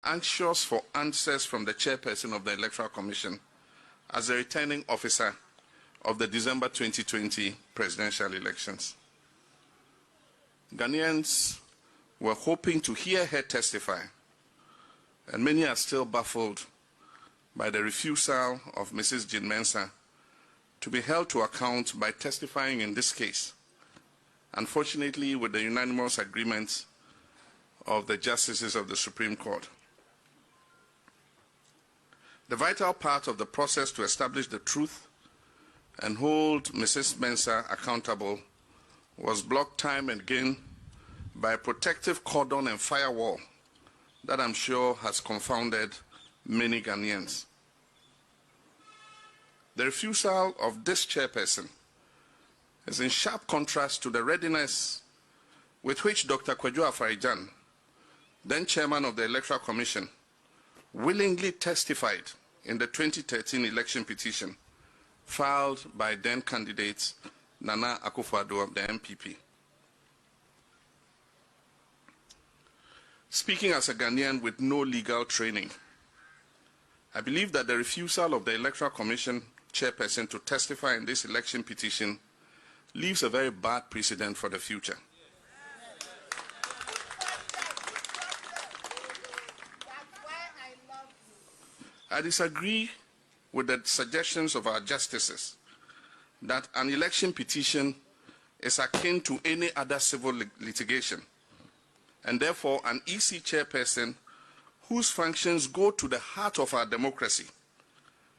anxious for answers from the chairperson of the Electoral Commission as the returning officer of the December 2020 presidential elections. Ghanaians were hoping to hear her testify, and many are still baffled by the refusal of Mrs. Jean Mensah to be held to account by testifying in this case, unfortunately with the unanimous agreement of the justices of the Supreme Court. The vital part of the process to establish the truth and hold Mrs. Mensah accountable was blocked time and again by a protective cordon and firewall that I'm sure has confounded many Ghanaians. The refusal of this chairperson is in sharp contrast to the readiness with which Dr. Kwadwo Afari-Gyan, then chairman of the Electoral Commission, willingly testified in the 2013 election petition filed by then candidate Nana Akufo-Addo of the MPP. Speaking as a Ghanaian with no legal training, I believe that the refusal of the Electoral Commission chairperson to testify in this election petition leaves a very bad precedent for the future. I disagree with the suggestions of our justices that an election petition is akin to any other civil litigation, and therefore an EC chairperson whose functions go to the heart of our democracy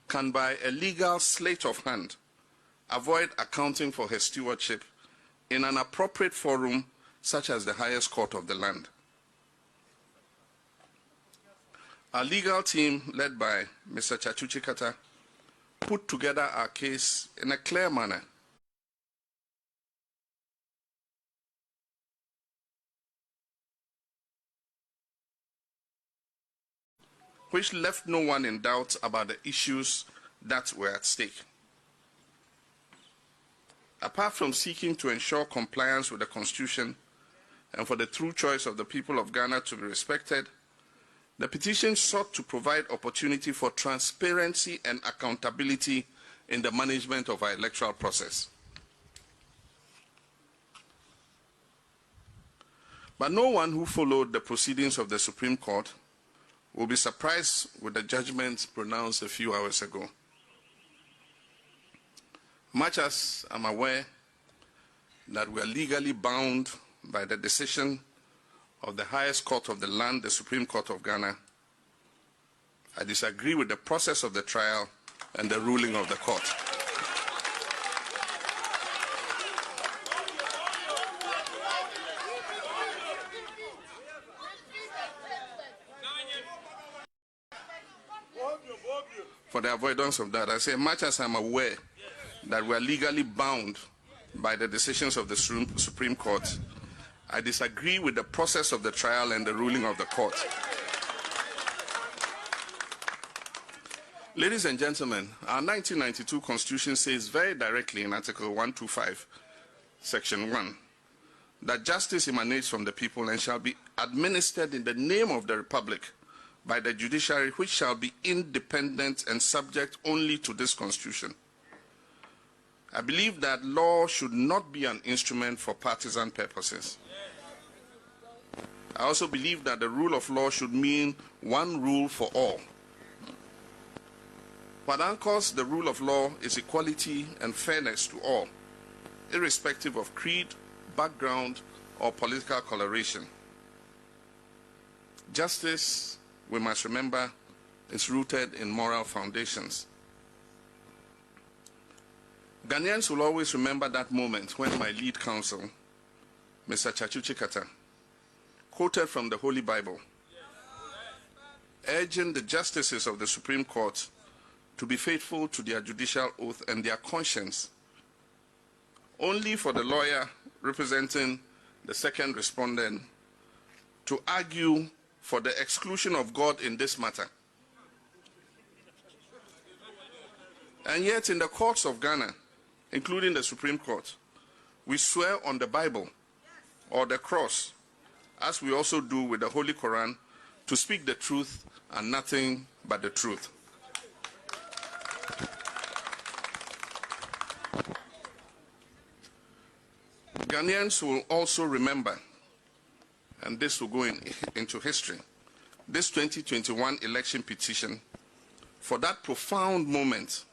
can, by a legal sleight of hand, avoid accounting for her stewardship in an appropriate forum such as the highest court of the land. Our legal team, led by Mr. Chachuchi Kata, put together our case in a clear manner. Which left no one in doubt about the issues that were at stake. Apart from seeking to ensure compliance with the Constitution and for the true choice of the people of Ghana to be respected, the petition sought to provide opportunity for transparency and accountability in the management of our electoral process. But no one who followed the proceedings of the Supreme Court will be surprised with the judgment pronounced a few hours ago. Much as I'm aware that we are legally bound by the decision of the highest court of the land, the Supreme Court of Ghana, I disagree with the process of the trial and the ruling of the court. For the avoidance of that, I say, much as I'm aware that we are legally bound by the decisions of the Supreme Court, I disagree with the process of the trial and the ruling of the court. Ladies and gentlemen, our 1992 Constitution says very directly in Article 125, Section 1, that justice emanates from the people and shall be administered in the name of the Republic by the judiciary, which shall be independent and subject only to this Constitution. I believe that law should not be an instrument for partisan purposes. I also believe that the rule of law should mean one rule for all. What anchors the rule of law is equality and fairness to all, irrespective of creed, background, or political coloration. Justice, we must remember, is rooted in moral foundations. Ghanaians will always remember that moment when my lead counsel, Mr. Chachuchi Kata, quoted from the Holy Bible, urging the justices of the Supreme Court to be faithful to their judicial oath and their conscience, only for the lawyer representing the second respondent to argue for the exclusion of God in this matter. And yet in the courts of Ghana, including the Supreme Court, we swear on the Bible or the cross, as we also do with the Holy Quran, to speak the truth and nothing but the truth. Ghanaians will also remember, and this will go into history, this 2021 election petition for that profound moment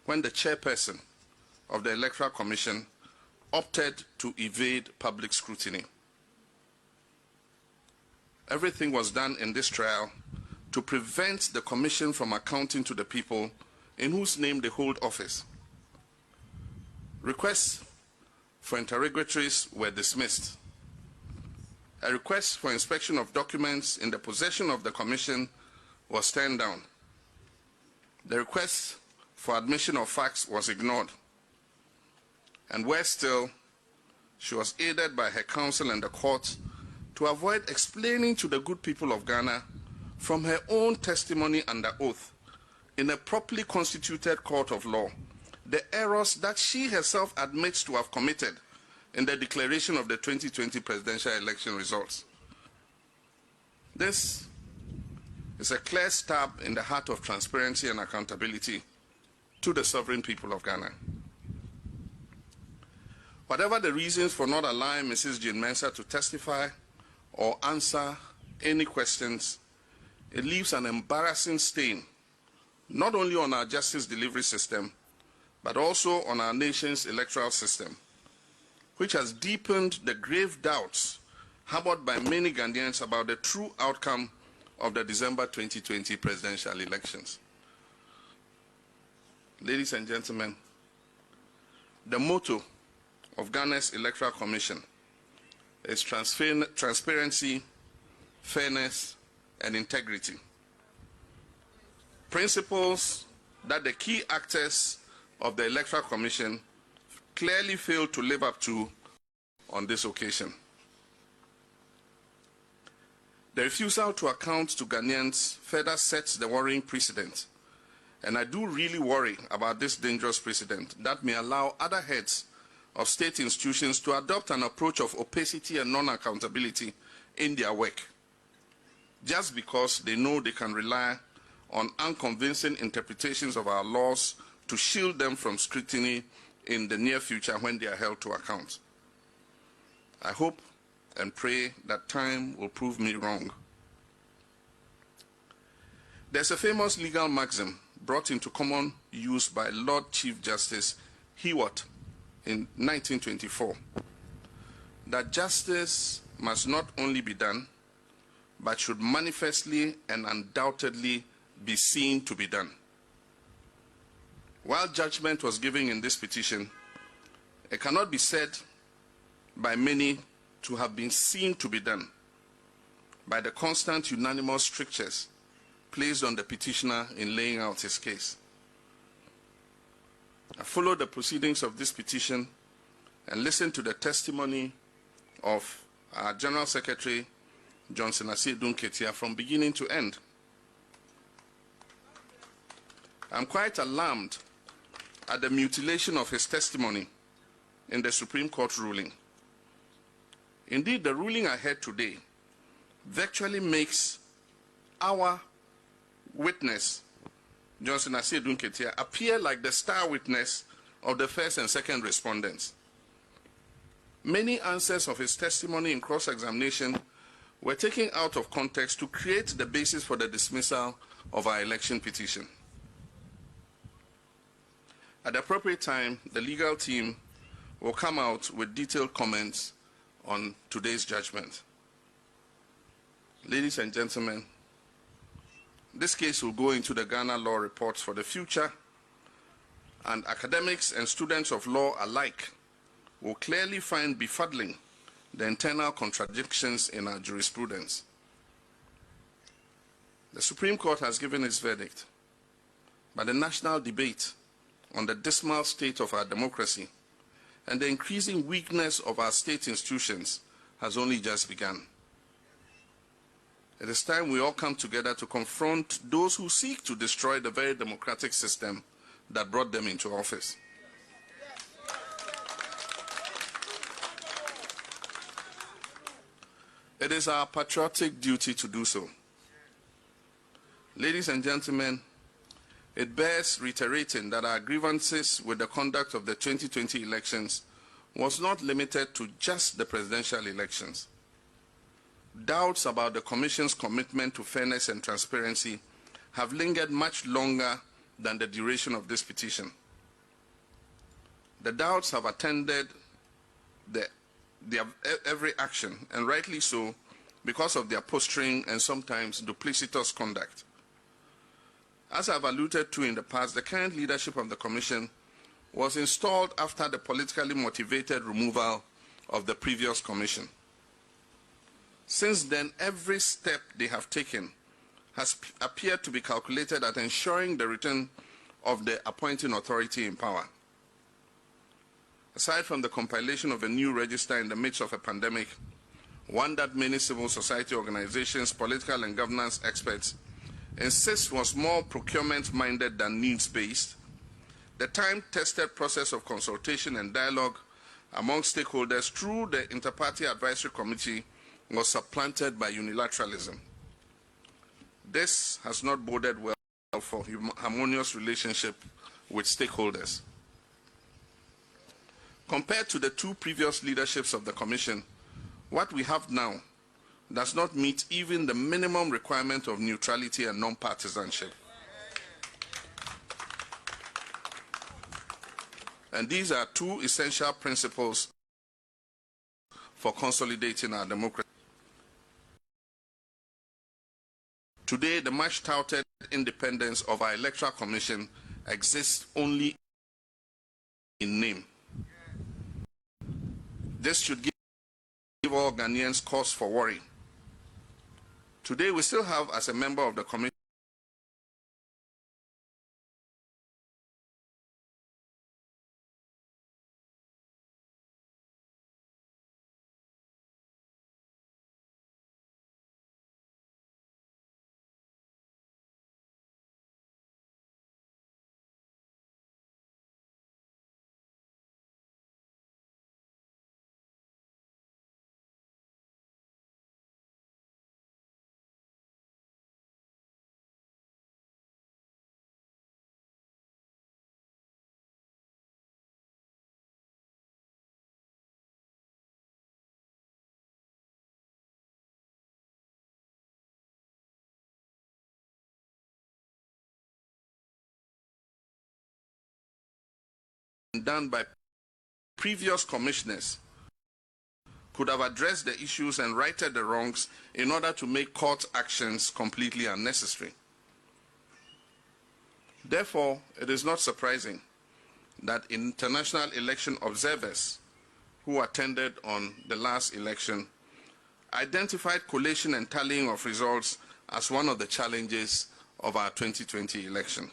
when the chairperson of the Electoral Commission opted to evade public scrutiny. Everything was done in this trial to prevent the Commission from accounting to the people in whose name they hold office. Requests for interrogatories were dismissed. A request for inspection of documents in the possession of the Commission was turned down. The request for admission of facts was ignored. And worse still, she was aided by her counsel and the court to avoid explaining to the good people of Ghana from her own testimony under oath in a properly constituted court of law the errors that she herself admits to have committed in the declaration of the 2020 presidential election results. This is a clear stab in the heart of transparency and accountability to the sovereign people of Ghana. Whatever the reasons for not allowing Mrs. Jane Mensah to testify or answer any questions, it leaves an embarrassing stain not only on our justice delivery system, but also on our nation's electoral system, which has deepened the grave doubts harbored by many Ghanaians about the true outcome of the December 2020 presidential elections. Ladies and gentlemen, the motto of Ghana's Electoral Commission is transparency, fairness, and integrity. Principles that the key actors of the Electoral Commission clearly failed to live up to on this occasion. The refusal to account to Ghanaians further sets the worrying precedent, and I do really worry about this dangerous precedent that may allow other heads of state institutions to adopt an approach of opacity and non-accountability in their work, just because they know they can rely on unconvincing interpretations of our laws to shield them from scrutiny in the near future when they are held to account. I hope and pray that time will prove me wrong. There's a famous legal maxim brought into common use by Lord Chief Justice Hewart in 1924, that justice must not only be done, but should manifestly and undoubtedly be seen to be done. While judgment was given in this petition, it cannot be said by many to have been seen to be done by the constant unanimous strictures placed on the petitioner in laying out his case. I followed the proceedings of this petition and listened to the testimony of our General Secretary, Johnson Asiedu Nketia, from beginning to end. I'm quite alarmed at the mutilation of his testimony in the Supreme Court ruling. Indeed, the ruling I heard today virtually makes our witness, Johnson Asiedu Nketia, appear like the star witness of the first and second respondents. Many answers of his testimony in cross-examination were taken out of context to create the basis for the dismissal of our election petition. At the appropriate time, the legal team will come out with detailed comments on today's judgment. Ladies and gentlemen, this case will go into the Ghana Law Reports for the future, and academics and students of law alike will clearly find befuddling the internal contradictions in our jurisprudence. The Supreme Court has given its verdict, but the national debate on the dismal state of our democracy and the increasing weakness of our state institutions has only just begun. It is time we all come together to confront those who seek to destroy the very democratic system that brought them into office. It is our patriotic duty to do so. Ladies and gentlemen, it bears reiterating that our grievances with the conduct of the 2020 elections was not limited to just the presidential elections. Doubts about the Commission's commitment to fairness and transparency have lingered much longer than the duration of this petition. The doubts have attended their every action, and rightly so, because of their posturing and sometimes duplicitous conduct. As I've alluded to in the past, the current leadership of the Commission was installed after the politically motivated removal of the previous Commission. Since then, every step they have taken has appeared to be calculated at ensuring the return of the appointing authority in power. Aside from the compilation of a new register in the midst of a pandemic, one that many civil society organizations, political and governance experts insist was more procurement-minded than needs-based, the time-tested process of consultation and dialogue among stakeholders through the Inter-Party Advisory Committee was supplanted by unilateralism. This has not boded well for harmonious relationship with stakeholders. Compared to the two previous leaderships of the Commission, what we have now does not meet even the minimum requirement of neutrality and non-partisanship. And these are two essential principles for consolidating our democracy. Today, the much-touted independence of our Electoral Commission exists only in name. This should give all Ghanaians cause for worry. Today, we still have, as a member of the Commission, done by previous commissioners, could have addressed the issues and righted the wrongs in order to make court actions completely unnecessary. Therefore, it is not surprising that international election observers who attended on the last election identified collation and tallying of results as one of the challenges of our 2020 election.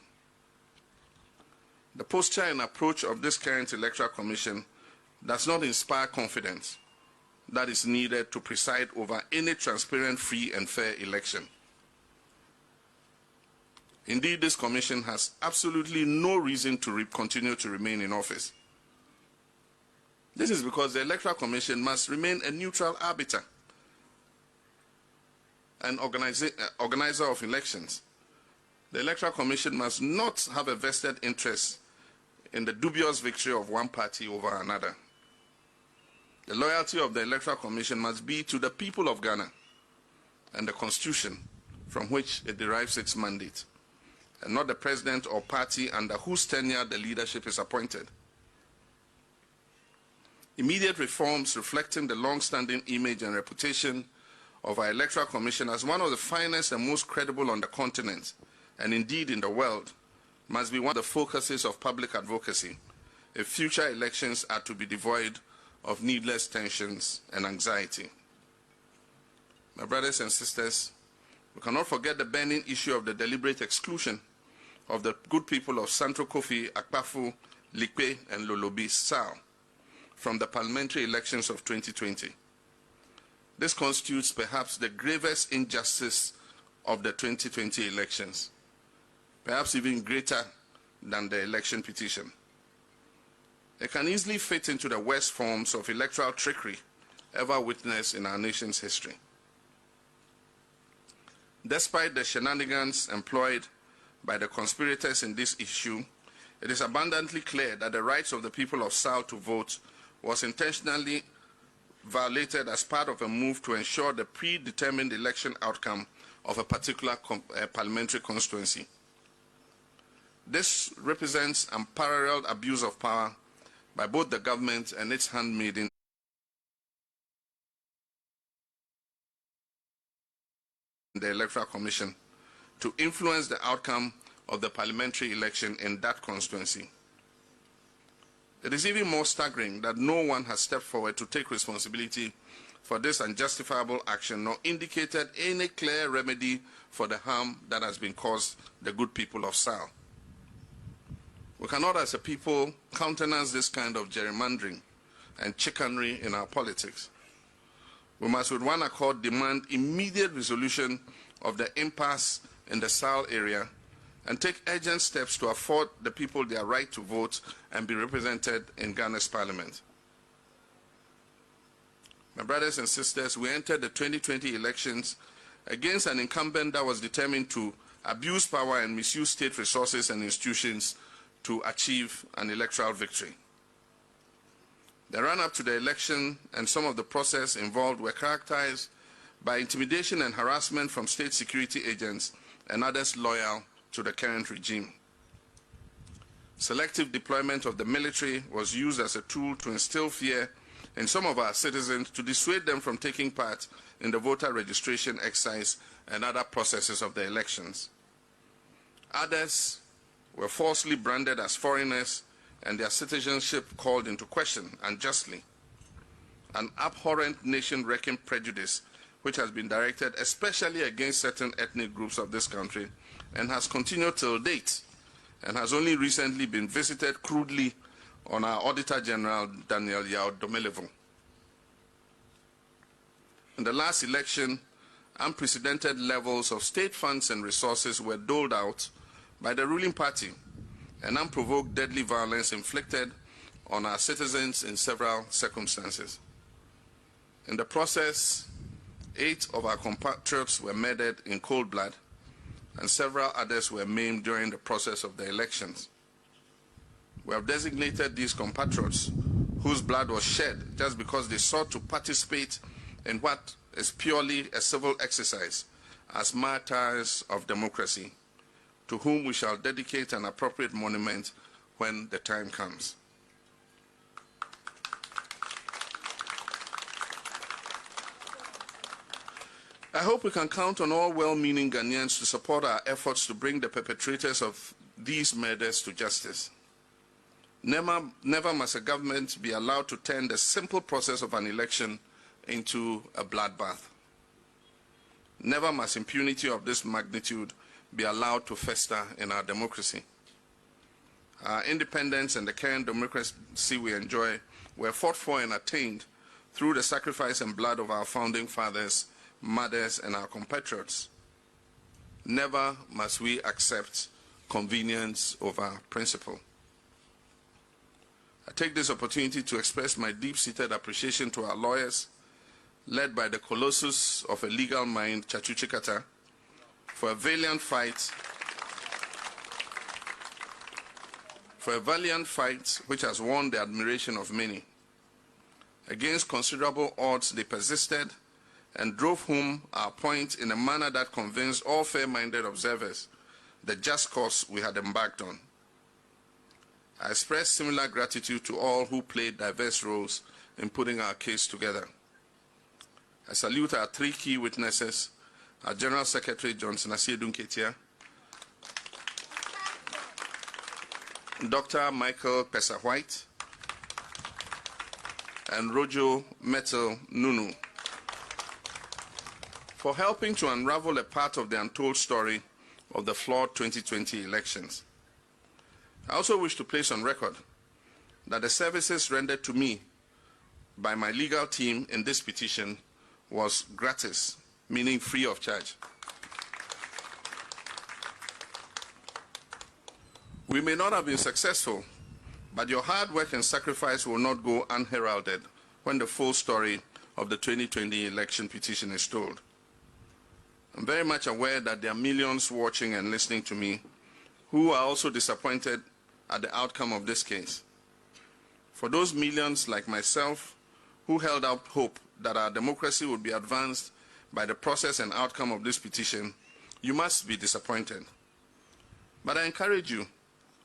The posture and approach of this current Electoral Commission does not inspire confidence that is needed to preside over any transparent, free and fair election. Indeed, this Commission has absolutely no reason to continue to remain in office. This is because the Electoral Commission must remain a neutral arbiter and organizer of elections. The Electoral Commission must not have a vested interest in the dubious victory of one party over another. The loyalty of the Electoral Commission must be to the people of Ghana and the Constitution from which it derives its mandate, and not the president or party under whose tenure the leadership is appointed. Immediate reforms reflecting the long-standing image and reputation of our Electoral Commission as one of the finest and most credible on the continent, and indeed in the world, must be one of the focuses of public advocacy if future elections are to be devoid of needless tensions and anxiety. My brothers and sisters, we cannot forget the burning issue of the deliberate exclusion of the good people of Central Kofi, Akpafu, Likpe, and Lolobi Sao from the parliamentary elections of 2020. This constitutes perhaps the gravest injustice of the 2020 elections, perhaps even greater than the election petition. It can easily fit into the worst forms of electoral trickery ever witnessed in our nation's history. Despite the shenanigans employed by the conspirators in this issue, it is abundantly clear that the rights of the people of South to vote was intentionally violated as part of a move to ensure the predetermined election outcome of a particular parliamentary constituency. This represents unparalleled abuse of power by both the government and its handmaiden, the Electoral Commission, to influence the outcome of the parliamentary election in that constituency. It is even more staggering that no one has stepped forward to take responsibility for this unjustifiable action, nor indicated any clear remedy for the harm that has been caused the good people of Sao. We cannot, as a people, countenance this kind of gerrymandering and chicanery in our politics. We must, with one accord, demand immediate resolution of the impasse in the Sao area and take urgent steps to afford the people their right to vote and be represented in Ghana's parliament. My brothers and sisters, we entered the 2020 elections against an incumbent that was determined to abuse power and misuse state resources and institutions to achieve an electoral victory. The run-up to the election and some of the process involved were characterized by intimidation and harassment from state security agents and others loyal to the current regime. Selective deployment of the military was used as a tool to instill fear in some of our citizens to dissuade them from taking part in the voter registration exercise and other processes of the elections. Others were falsely branded as foreigners and their citizenship called into question unjustly. An abhorrent nation-wrecking prejudice which has been directed especially against certain ethnic groups of this country and has continued till date and has only recently been visited crudely on our Auditor General, Daniel Yao Domelevo. In the last election, unprecedented levels of state funds and resources were doled out by the ruling party and unprovoked deadly violence inflicted on our citizens in several circumstances. In the process, 8 of our compatriots were murdered in cold blood and several others were maimed during the process of the elections. We have designated these compatriots whose blood was shed just because they sought to participate in what is purely a civil exercise as martyrs of democracy, to whom we shall dedicate an appropriate monument when the time comes. I hope we can count on all well-meaning Ghanaians to support our efforts to bring the perpetrators of these murders to justice. Never must a government be allowed to turn the simple process of an election into a bloodbath. Never must impunity of this magnitude be allowed to fester in our democracy. Our independence and the current democracy we enjoy were fought for and attained through the sacrifice and blood of our founding fathers, mothers, and our compatriots. Never must we accept convenience over principle. I take this opportunity to express my deep-seated appreciation to our lawyers, led by the colossus of a legal mind, Chachu Chikata, for a valiant fight which has won the admiration of many. Against considerable odds, they persisted and drove home our point in a manner that convinced all fair-minded observers the just cause we had embarked on. I express similar gratitude to all who played diverse roles in putting our case together. I salute our 3 key witnesses, our General Secretary, Johnson Asiedu Nketia, Dr. Michael Pesa-White, and Rojo Metal Nunu, for helping to unravel a part of the untold story of the flawed 2020 elections. I also wish to place on record that the services rendered to me by my legal team in this petition was gratis, meaning free of charge. We may not have been successful, but your hard work and sacrifice will not go unheralded when the full story of the 2020 election petition is told. I'm very much aware that there are millions watching and listening to me who are also disappointed at the outcome of this case. For those millions like myself who held out hope that our democracy would be advanced by the process and outcome of this petition, you must be disappointed. But I encourage you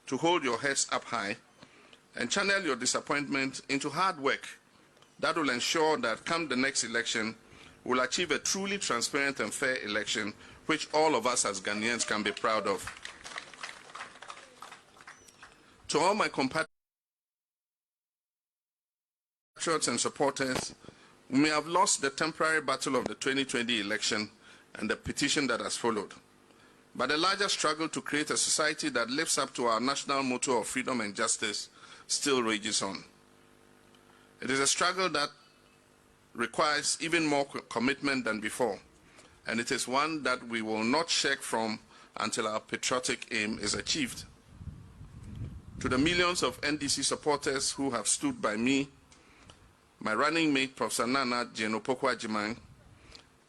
to hold your heads up high and channel your disappointment into hard work that will ensure that come the next election, we'll achieve a truly transparent and fair election which all of us as Ghanaians can be proud of. To all my compatriots and supporters, we may have lost the temporary battle of the 2020 election and the petition that has followed. But the larger struggle to create a society that lives up to our national motto of freedom and justice still rages on. It is a struggle that requires even more commitment than before, and it is one that we will not shirk from until our patriotic aim is achieved. To the millions of NDC supporters who have stood by me, my running mate, Professor Nana Jenopokwa Jimang,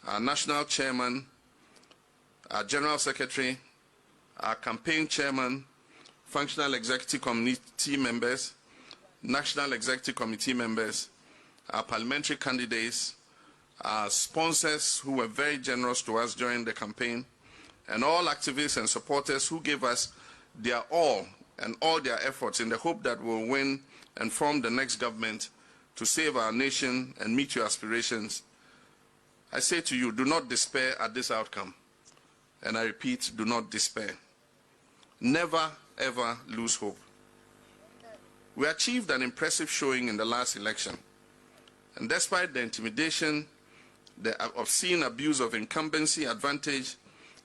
our national chairman, our general secretary, our campaign chairman, functional executive committee members, national executive committee members, our parliamentary candidates, our sponsors who were very generous to us during the campaign, and all activists and supporters who gave us their all and all their efforts in the hope that we'll win and form the next government to save our nation and meet your aspirations. I say to you, do not despair at this outcome. And I repeat, do not despair. Never, ever lose hope. We achieved an impressive showing in the last election. And despite the intimidation, the obscene abuse of incumbency advantage,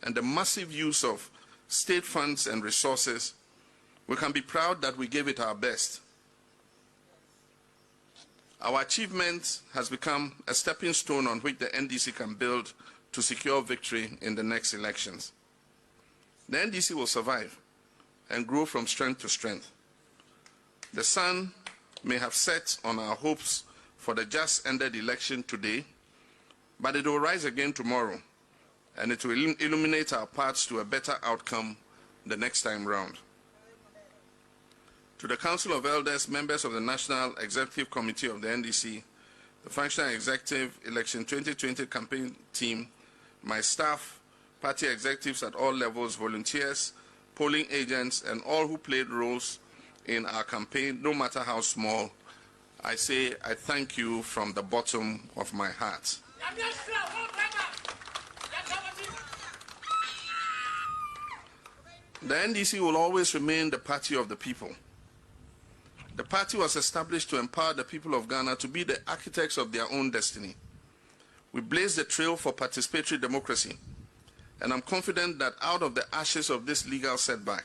and the massive use of state funds and resources, we can be proud that we gave it our best. Our achievement has become a stepping stone on which the NDC can build to secure victory in the next elections. The NDC will survive and grow from strength to strength. The sun may have set on our hopes for the just ended election today, but it will rise again tomorrow, and it will illuminate our paths to a better outcome the next time round. To the Council of Elders, members of the National Executive Committee of the NDC, the Functional Executive Election 2020 campaign team, my staff, party executives at all levels, volunteers, polling agents, and all who played roles in our campaign, no matter how small, I say I thank you from the bottom of my heart. The NDC will always remain the party of the people. The party was established to empower the people of Ghana to be the architects of their own destiny. We blazed the trail for participatory democracy, and I'm confident that out of the ashes of this legal setback,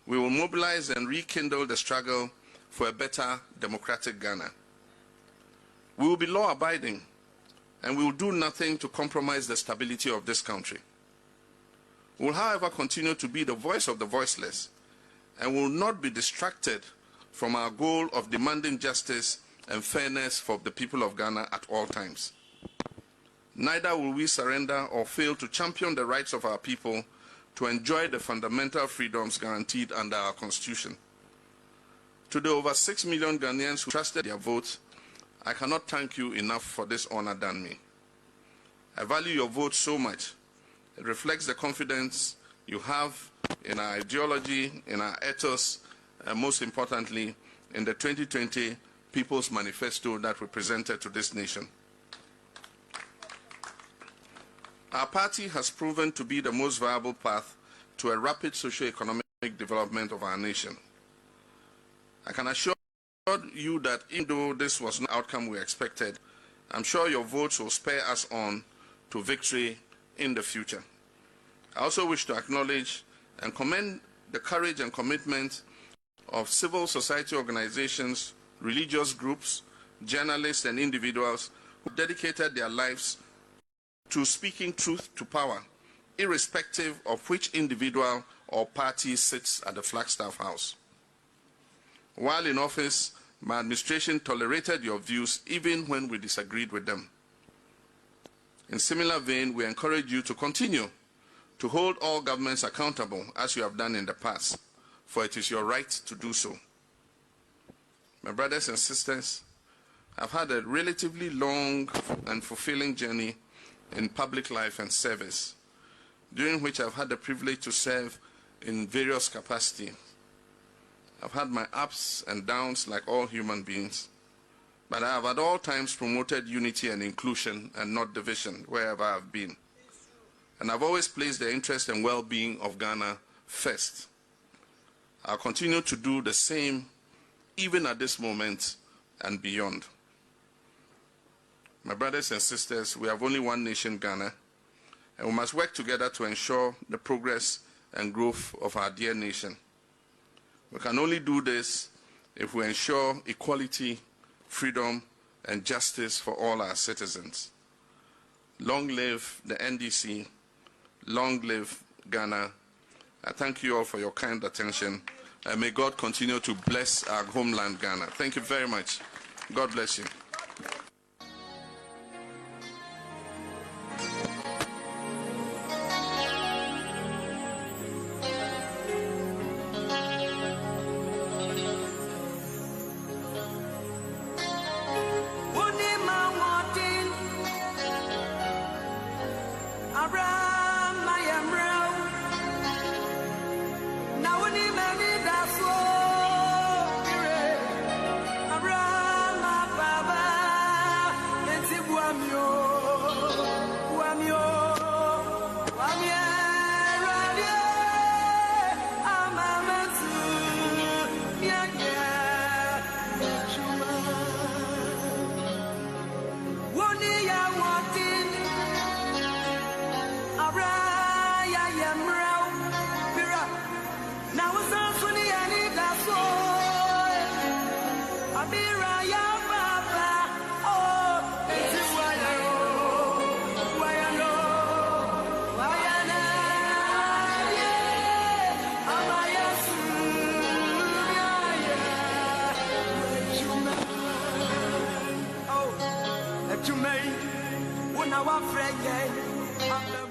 we will mobilize and rekindle the struggle for a better democratic Ghana. We will be law-abiding, and we will do nothing to compromise the stability of this country. We will, however, continue to be the voice of the voiceless, and will not be distracted from our goal of demanding justice and fairness for the people of Ghana at all times. Neither will we surrender or fail to champion the rights of our people to enjoy the fundamental freedoms guaranteed under our Constitution. To the over 6 million Ghanaians who trusted their vote, I cannot thank you enough for this honor done me. I value your vote so much. It reflects the confidence you have in our ideology, in our ethos, and most importantly, in the 2020 People's Manifesto that we presented to this nation. Our party has proven to be the most viable path to a rapid socio-economic development of our nation. I can assure you that even though this was not the outcome we expected, I'm sure your votes will spur us on to victory in the future. I also wish to acknowledge and commend the courage and commitment of civil society organizations, religious groups, journalists, and individuals who dedicated their lives to speaking truth to power, irrespective of which individual or party sits at the Flagstaff House. While in office, my administration tolerated your views even when we disagreed with them. In similar vein, we encourage you to continue to hold all governments accountable as you have done in the past, for it is your right to do so. My brothers and sisters, I've had a relatively long and fulfilling journey in public life and service, during which I've had the privilege to serve in various capacities. I've had my ups and downs like all human beings, but I have at all times promoted unity and inclusion and not division wherever I've been. And I've always placed the interest and well-being of Ghana first. I'll continue to do the same even at this moment and beyond. My brothers and sisters, we have only one nation, Ghana, and we must work together to ensure the progress and growth of our dear nation. We can only do this if we ensure equality, freedom, and justice for all our citizens. Long live the NDC, long live Ghana. I thank you all for your kind attention, and may God continue to bless our homeland, Ghana. Thank you very much. God bless you. You made when I was afraid.